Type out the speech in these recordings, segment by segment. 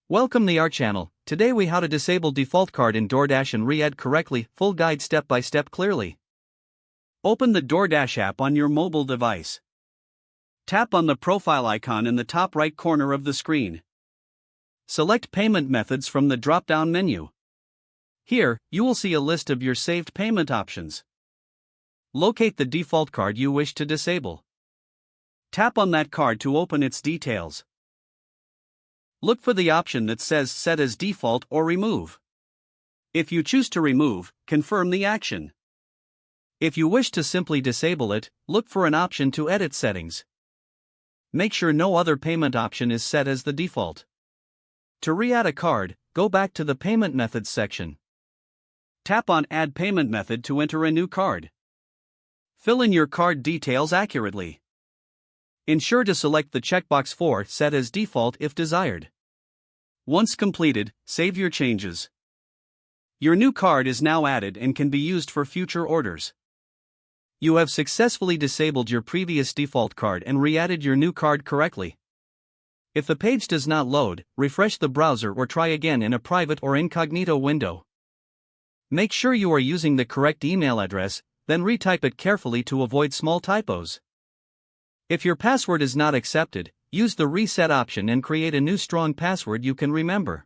Welcome to our channel. Today we how to disable default card in DoorDash and re-add correctly, full guide step by step clearly. Open the DoorDash app on your mobile device. Tap on the profile icon in the top right corner of the screen. Select payment methods from the drop-down menu. Here, you will see a list of your saved payment options. Locate the default card you wish to disable. Tap on that card to open its details. Look for the option that says Set as Default or Remove. If you choose to remove, confirm the action. If you wish to simply disable it, look for an option to edit settings. Make sure no other payment option is set as the default. To re-add a card, go back to the Payment Methods section. Tap on Add Payment Method to enter a new card. Fill in your card details accurately. Ensure to select the checkbox for Set as Default if desired. Once completed, save your changes. Your new card is now added and can be used for future orders. You have successfully disabled your previous default card and re-added your new card correctly. If the page does not load, refresh the browser or try again in a private or incognito window. Make sure you are using the correct email address, then retype it carefully to avoid small typos. If your password is not accepted, use the reset option and create a new strong password you can remember.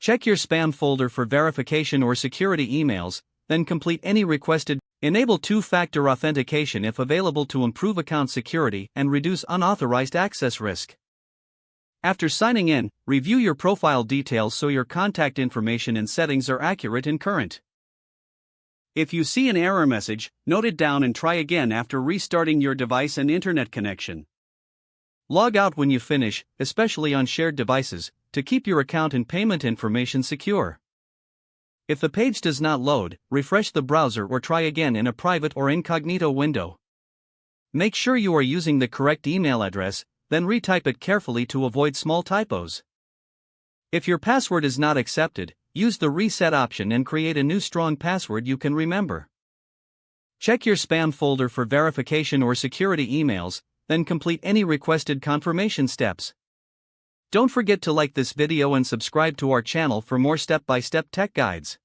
Check your spam folder for verification or security emails, then complete any requested. Enable two-factor authentication if available to improve account security and reduce unauthorized access risk. After signing in, review your profile details so your contact information and settings are accurate and current. If you see an error message, note it down and try again after restarting your device and internet connection. Log out when you finish, especially on shared devices, to keep your account and payment information secure. If the page does not load, refresh the browser or try again in a private or incognito window. Make sure you are using the correct email address, then retype it carefully to avoid small typos. If your password is not accepted, use the reset option and create a new strong password you can remember. Check your spam folder for verification or security emails, then complete any requested confirmation steps. Don't forget to like this video and subscribe to our channel for more step-by-step tech guides.